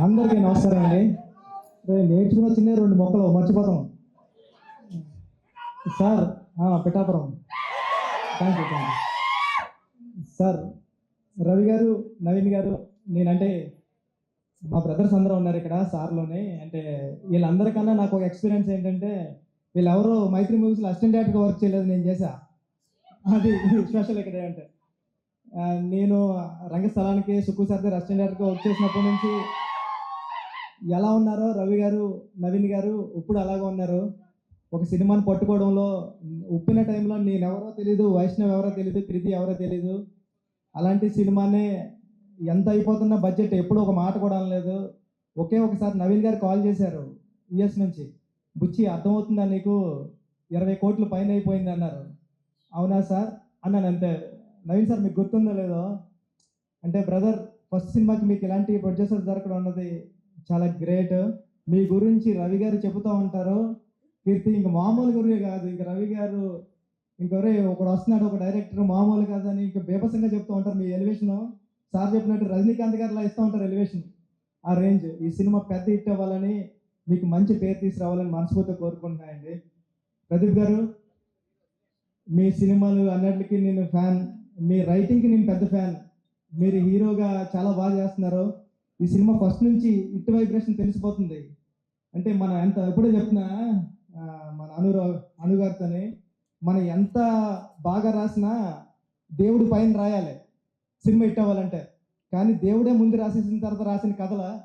అందరికీ నమస్కారం అండి. నేర్చుకున్న చిన్న రెండు మొక్కలు మర్చిపోతాం sir. Pithapuram. Thank you sir. Ravi గారు, నవీన్ గారు, నేనంటే మా బ్రదర్స్ అందరూ ఉన్నారు ఇక్కడ సార్లోనే. అంటే వీళ్ళందరికన్నా నాకు ఒక ఎక్స్పీరియన్స్ ఏంటంటే, వీళ్ళెవరో మైత్రి మూవీస్లో అసిస్టెంట్ డైరెక్టర్గా వర్క్ చేయలేదు, నేను చేశా. అది స్పెషల్ ఇక్కడ అంటే నేను రంగస్థలానికి సుక్కు సార్ దగ్గర అసిస్టెంట్ డైరెక్టర్గా వర్క్ చేసినప్పటి నుంచి ఎలా ఉన్నారో రవి గారు, నవీన్ గారు ఇప్పుడు అలాగే ఉన్నారు. ఒక సినిమాని పట్టుకోవడంలో ఉప్పిన టైంలో నేను ఎవరో తెలీదు, వైష్ణవ్ ఎవరో తెలీదు, కృతి ఎవరో తెలీదు. అలాంటి సినిమానే ఎంత అయిపోతున్న బడ్జెట్ ఎప్పుడు ఒక మాట కూడా అనలేదు. ఒకే ఒకసారి నవీన్ గారు కాల్ చేశారు యుఎస్ నుంచి, బుచ్చి అర్థమవుతుందా నీకు, 20 కోట్ల పైన అయిపోయింది అన్నారు. అవునా సార్ అన్నాను అంతే. నవీన్ సార్ మీకు గుర్తుందో లేదో అంటే, బ్రదర్ ఫస్ట్ సినిమాకి మీకు ఇలాంటి ప్రొడ్యూసర్ దొరకడం అన్నది చాలా గ్రేట్. మీ గురించి రవి గారు చెబుతూ ఉంటారు, కీర్తి ఇంక మామూలు గురి కాదు, ఇంక రవి గారు ఇంకొరే ఒకడు వస్తున్నాడు, ఒక డైరెక్టర్ మామూలు కాదని ఇంక బేబసంగా చెప్తూ ఉంటారు. మీ ఎలివేషన్ సార్ చెప్పినట్టు రజనీకాంత్ గారిలా ఇస్తూ ఉంటారు ఎలివేషన్, ఆ రేంజ్. ఈ సినిమా పెద్ద హిట్ అవ్వాలని, మీకు మంచి పేరు తీసుకురావాలని మనస్ఫూర్తిగా కోరుకుంటున్నాయండి. ప్రదీప్ గారు, మీ సినిమాలు అన్నిటికీ నేను ఫ్యాన్, మీ రైటింగ్కి నేను పెద్ద ఫ్యాన్. మీరు హీరోగా చాలా బాగా చేస్తున్నారు. ఈ సినిమా ఫస్ట్ నుంచి ఇటు వైబ్రేషన్ తెలిసిపోతుంది. అంటే మనం ఎంత ఎప్పుడో చెప్తున్నా మన అనుగారితోనే, మనం ఎంత బాగా రాసినా దేవుడి పైన రాయాలి సినిమా హిట్ అవ్వాలంటే. కానీ దేవుడే ముందు రాసేసిన తర్వాత రాసిన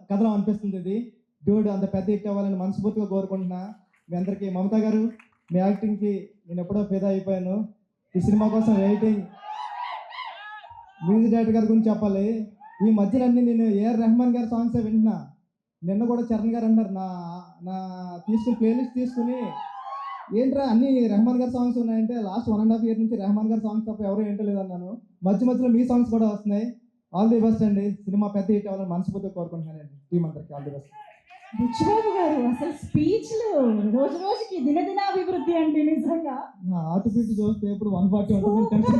కథలో అనిపిస్తుంది ఇది. దేవుడు అంత పెద్ద హిట్ అవ్వాలని మనస్ఫూర్తిగా కోరుకుంటున్నా. మీ అందరికీ, మమతా గారు మీ యాక్టింగ్కి నేను ఎప్పుడో ఫిదా అయిపోయాను. ఈ సినిమా కోసం వెయిటింగ్. మ్యూజిక్ డైరెక్టర్ గారి గురించి చెప్పాలి. ఈ మధ్యలన్నీ నేను ఏఆర్ రెహమాన్ గారి సాంగ్సే వింటున్నా. నిన్న కూడా చరణ్ గారు అన్నారు, నా నా తీసుకుని ప్లేలిస్ట్ తీసుకుని, ఏంట్రా అన్ని రెహమాన్ గారి సాంగ్స్ ఉన్నాయంటే, లాస్ట్ 1.5 year నుంచి రెహమాన్ గారి సాంగ్స్ తప్ప ఎవరు ఏంటో లేదన్నాను. మధ్యలో మీ సాంగ్స్ కూడా వస్తున్నాయి. ఆల్ ది బెస్ట్ అండి. సినిమా పెద్ద హిట్ అవ్వాలని మనస్ఫూర్తిగా కోరుకుంటున్నానండి. టీం అందరికి ఆల్ ది బెస్ట్. బుచ్చిబాబు గారు అసలు స్పీచ్లు రోజు రోజుకి దినదినాభివృద్ధి అండి నిజంగా. నా ఆటు పీటు చూస్తే ఇప్పుడు 140 ఉంటుంది.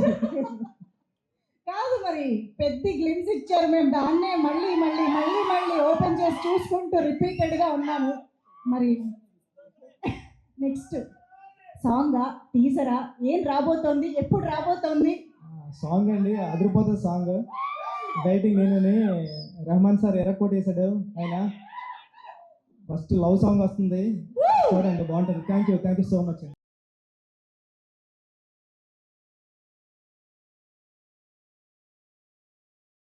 కాదు మరి పెద్ద గ్లిమ్స్ ఇచ్చారు, మేము దాన్నే మళ్ళీ మళ్ళీ మళ్ళీ మళ్ళీ ఓపెన్ చేసి చూసుకుంటూ రిపీటెడ్గా ఉన్నాము. మరి నెక్స్ట్ సాంగా, టీజరా, ఏం రాబోతోంది, ఎప్పుడు రాబోతోంది? సాంగ్ అండి, అదిరిపోతుంది సాంగ్. డైటింగ్ నేనని రెహమాన్ సార్ ఎరక్కోటేశాడు ఆయన. ఫస్ట్ లవ్ సాంగ్ వస్తుంది, చూడండి బాగుంటుంది. థ్యాంక్ యూ సో మచ్ అండి.